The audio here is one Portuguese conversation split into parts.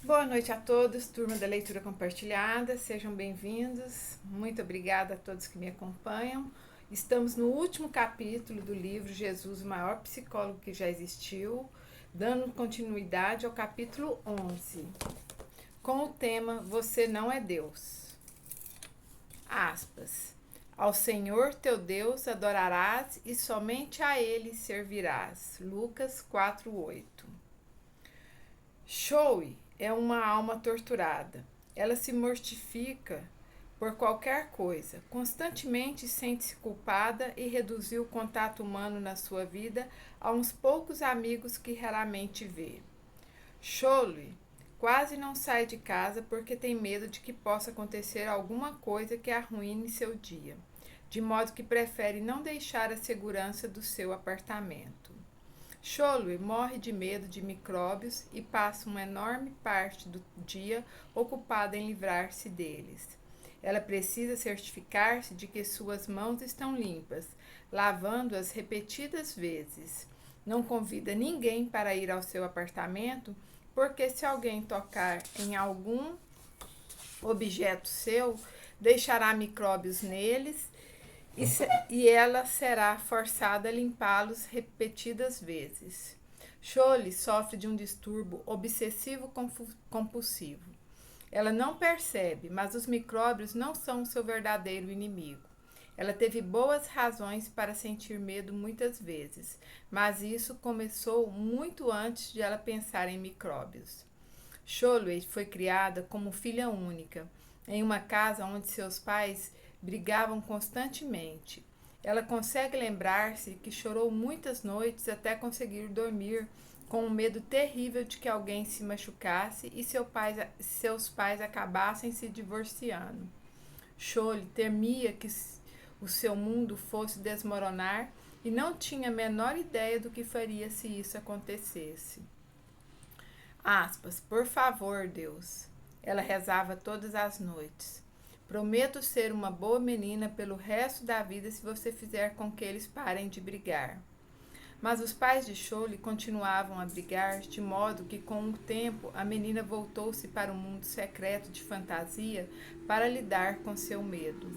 Boa noite a todos, turma da leitura compartilhada, sejam bem-vindos. Muito obrigada a todos que me acompanham. Estamos no último capítulo do livro Jesus, o maior psicólogo que já existiu, dando continuidade ao capítulo 11, com o tema Você não é Deus. Aspas. Ao Senhor teu Deus adorarás e somente a Ele servirás. Lucas 4:8. Choe é uma alma torturada. Ela se mortifica por qualquer coisa, constantemente sente-se culpada e reduziu o contato humano na sua vida a uns poucos amigos que raramente vê. Choe quase não sai de casa porque tem medo de que possa acontecer alguma coisa que arruine seu dia, de modo que prefere não deixar a segurança do seu apartamento. Choe morre de medo de micróbios e passa uma enorme parte do dia ocupada em livrar-se deles. Ela precisa certificar-se de que suas mãos estão limpas, lavando-as repetidas vezes. Não convida ninguém para ir ao seu apartamento, porque se alguém tocar em algum objeto seu, deixará micróbios neles e ela será forçada a limpá-los repetidas vezes. Choe sofre de um distúrbio obsessivo-compulsivo. Ela não percebe, mas os micróbios não são seu verdadeiro inimigo. Ela teve boas razões para sentir medo muitas vezes, mas isso começou muito antes de ela pensar em micróbios. Choe foi criada como filha única, em uma casa onde seus pais brigavam constantemente. Ela consegue lembrar-se que chorou muitas noites até conseguir dormir, com um medo terrível de que alguém se machucasse e seus pais acabassem se divorciando. Choe temia que o seu mundo fosse desmoronar e não tinha a menor ideia do que faria se isso acontecesse. Aspas, por favor, Deus. Ela rezava todas as noites. Prometo ser uma boa menina pelo resto da vida se você fizer com que eles parem de brigar. Mas os pais de Choe continuavam a brigar, de modo que, com o tempo, a menina voltou-se para o mundo secreto de fantasia para lidar com seu medo.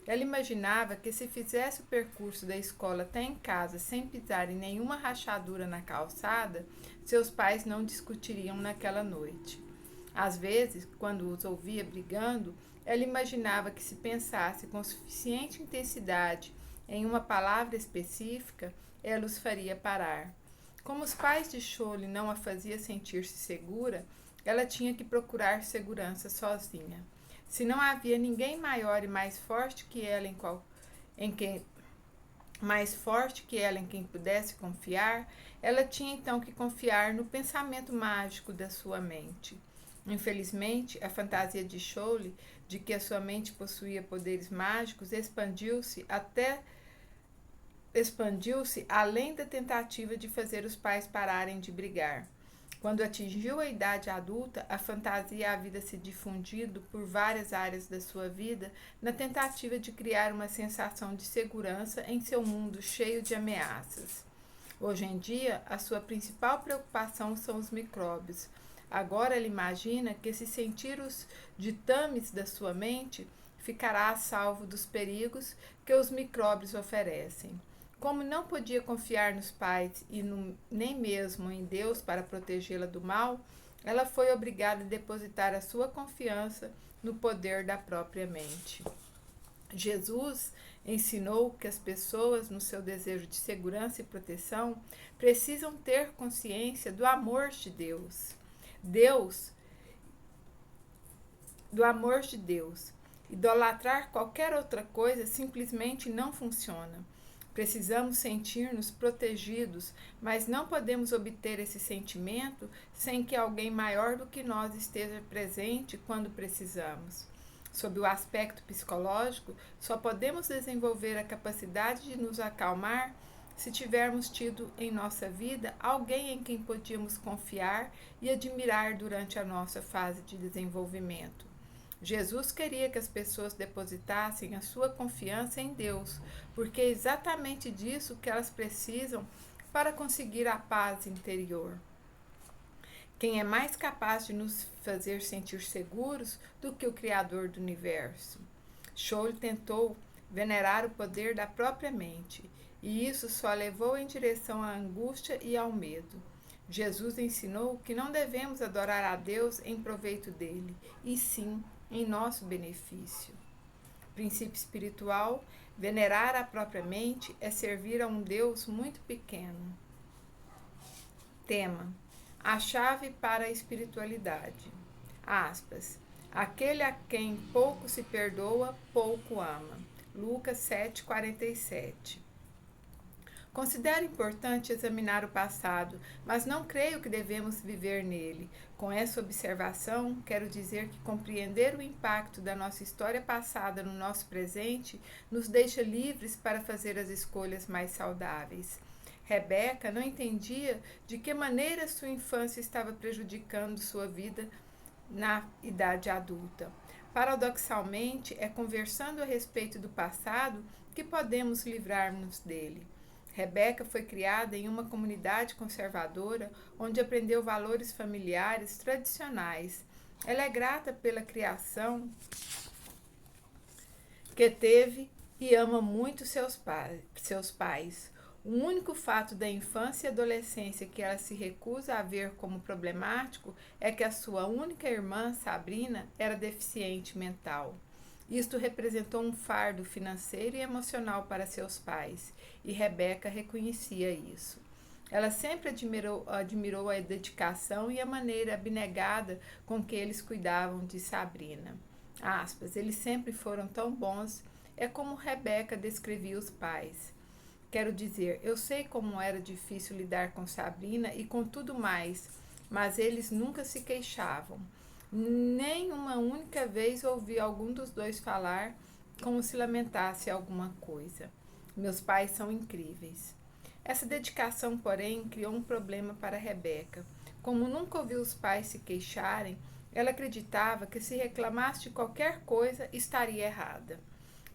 Ela imaginava que se fizesse o percurso da escola até em casa sem pisar em nenhuma rachadura na calçada, seus pais não discutiriam naquela noite. Às vezes, quando os ouvia brigando, ela imaginava que se pensasse com suficiente intensidade em uma palavra específica, ela os faria parar. Como os pais de Choe não a fazia sentir-se segura, ela tinha que procurar segurança sozinha. Se não havia ninguém maior e mais forte que ela em quem pudesse confiar, ela tinha então que confiar no pensamento mágico da sua mente. Infelizmente, a fantasia de Choe de que a sua mente possuía poderes mágicos expandiu-se além da tentativa de fazer os pais pararem de brigar. Quando atingiu a idade adulta, a fantasia havia se difundido por várias áreas da sua vida na tentativa de criar uma sensação de segurança em seu mundo cheio de ameaças. Hoje em dia, a sua principal preocupação são os micróbios. Agora ela imagina que se sentir os ditames da sua mente, ficará a salvo dos perigos que os micróbios oferecem. Como não podia confiar nos pais e nem mesmo em Deus para protegê-la do mal, ela foi obrigada a depositar a sua confiança no poder da própria mente. Jesus ensinou que as pessoas, no seu desejo de segurança e proteção, precisam ter consciência do amor de Deus. Do amor de Deus. Idolatrar qualquer outra coisa simplesmente não funciona. Precisamos sentir-nos protegidos, mas não podemos obter esse sentimento sem que alguém maior do que nós esteja presente quando precisamos. Sob o aspecto psicológico, só podemos desenvolver a capacidade de nos acalmar se tivermos tido em nossa vida alguém em quem podíamos confiar e admirar durante a nossa fase de desenvolvimento. Jesus queria que as pessoas depositassem a sua confiança em Deus, porque é exatamente disso que elas precisam para conseguir a paz interior. Quem é mais capaz de nos fazer sentir seguros do que o Criador do universo? Scholl tentou venerar o poder da própria mente, e isso só levou em direção à angústia e ao medo. Jesus ensinou que não devemos adorar a Deus em proveito dele, e sim em nosso benefício. Princípio espiritual: venerar a própria mente é servir a um Deus muito pequeno. Tema: a chave para a espiritualidade. Aspas. Aquele a quem pouco se perdoa, pouco ama. Lucas 7,47. Considero importante examinar o passado, mas não creio que devemos viver nele. Com essa observação, quero dizer que compreender o impacto da nossa história passada no nosso presente nos deixa livres para fazer as escolhas mais saudáveis. Rebeca não entendia de que maneira sua infância estava prejudicando sua vida na idade adulta. Paradoxalmente, é conversando a respeito do passado que podemos livrar-nos dele. Rebeca foi criada em uma comunidade conservadora onde aprendeu valores familiares tradicionais. Ela é grata pela criação que teve e ama muito seus pais. O único fato da infância e adolescência que ela se recusa a ver como problemático é que a sua única irmã, Sabrina, era deficiente mental. Isto representou um fardo financeiro e emocional para seus pais, e Rebeca reconhecia isso. Ela sempre admirou a dedicação e a maneira abnegada com que eles cuidavam de Sabrina. Aspas, eles sempre foram tão bons, é como Rebeca descrevia os pais. Quero dizer, eu sei como era difícil lidar com Sabrina e com tudo mais, mas eles nunca se queixavam. Nem uma única vez ouvi algum dos dois falar como se lamentasse alguma coisa. Meus pais são incríveis. Essa dedicação, porém, criou um problema para Rebeca. Como nunca ouviu os pais se queixarem, ela acreditava que se reclamasse de qualquer coisa estaria errada.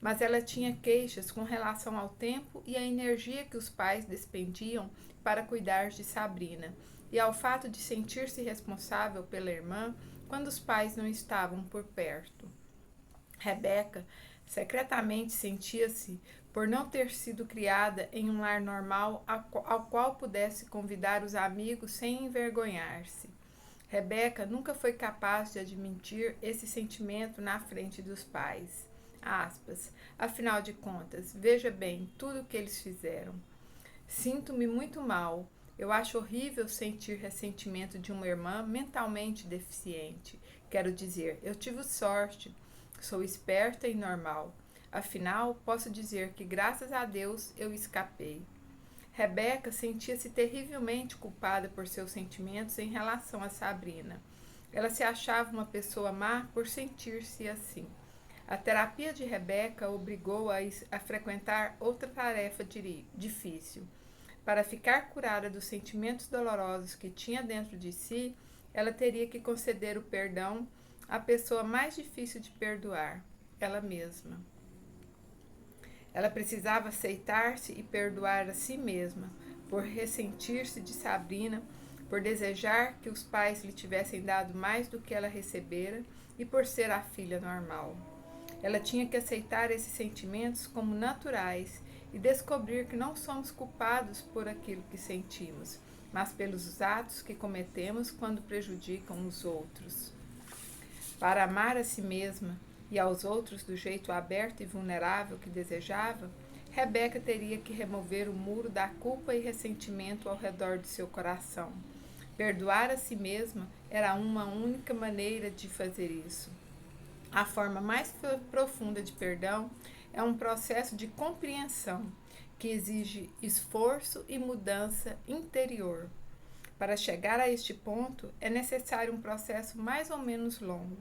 Mas ela tinha queixas com relação ao tempo e à energia que os pais despendiam para cuidar de Sabrina, e ao fato de sentir-se responsável pela irmã quando os pais não estavam por perto. Rebeca secretamente sentia-se por não ter sido criada em um lar normal ao qual pudesse convidar os amigos sem envergonhar-se. Rebeca nunca foi capaz de admitir esse sentimento na frente dos pais. Aspas. Afinal de contas, veja bem tudo o que eles fizeram. Sinto-me muito mal. Eu acho horrível sentir ressentimento de uma irmã mentalmente deficiente. Quero dizer, eu tive sorte. Sou esperta e normal. Afinal, posso dizer que, graças a Deus, eu escapei. Rebeca sentia-se terrivelmente culpada por seus sentimentos em relação a Sabrina. Ela se achava uma pessoa má por sentir-se assim. A terapia de Rebeca obrigou-a a frequentar outra tarefa difícil. Para ficar curada dos sentimentos dolorosos que tinha dentro de si, ela teria que conceder o perdão à pessoa mais difícil de perdoar, ela mesma. Ela precisava aceitar-se e perdoar a si mesma, por ressentir-se de Sabrina, por desejar que os pais lhe tivessem dado mais do que ela recebera e por ser a filha normal. Ela tinha que aceitar esses sentimentos como naturais e descobrir que não somos culpados por aquilo que sentimos, mas pelos atos que cometemos quando prejudicam os outros. Para amar a si mesma e aos outros do jeito aberto e vulnerável que desejava, Rebeca teria que remover o muro da culpa e ressentimento ao redor de seu coração. Perdoar a si mesma era uma única maneira de fazer isso. A forma mais profunda de perdão é um processo de compreensão que exige esforço e mudança interior. Para chegar a este ponto, é necessário um processo mais ou menos longo.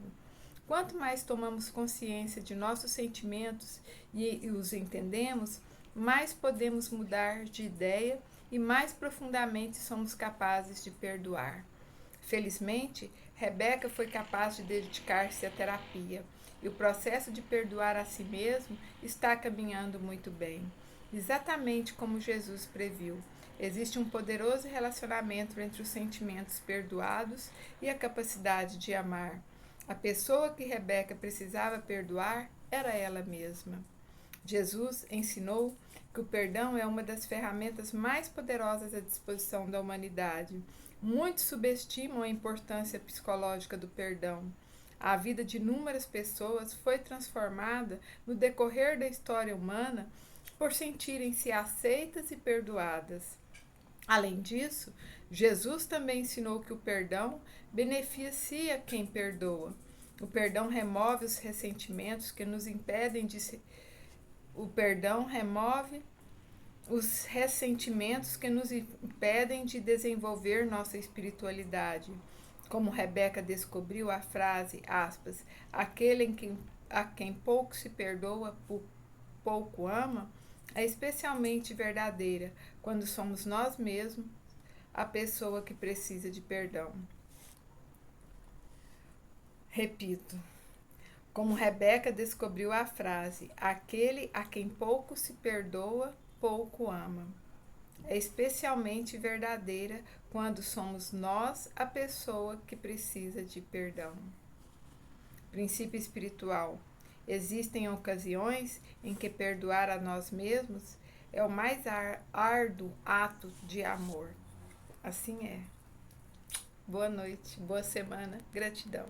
Quanto mais tomamos consciência de nossos sentimentos e os entendemos, mais podemos mudar de ideia e mais profundamente somos capazes de perdoar. Felizmente, Rebeca foi capaz de dedicar-se à terapia e o processo de perdoar a si mesmo está caminhando muito bem. Exatamente como Jesus previu. Existe um poderoso relacionamento entre os sentimentos perdoados e a capacidade de amar. A pessoa que Rebeca precisava perdoar era ela mesma. Jesus ensinou que o perdão é uma das ferramentas mais poderosas à disposição da humanidade. Muitos subestimam a importância psicológica do perdão. A vida de inúmeras pessoas foi transformada no decorrer da história humana por sentirem-se aceitas e perdoadas. Além disso, Jesus também ensinou que o perdão beneficia quem perdoa. O perdão remove os ressentimentos que nos impedem de se... O perdão remove os ressentimentos que nos impedem de desenvolver nossa espiritualidade. Como Rebeca descobriu a frase, aspas, a quem pouco se perdoa, pouco ama, é especialmente verdadeira quando somos nós mesmos a pessoa que precisa de perdão. Repito, como Rebeca descobriu a frase, aquele a quem pouco se perdoa, pouco ama. É especialmente verdadeira quando somos nós a pessoa que precisa de perdão. Princípio espiritual. Existem ocasiões em que perdoar a nós mesmos é o mais árduo ato de amor. Assim é. Boa noite, boa semana, gratidão.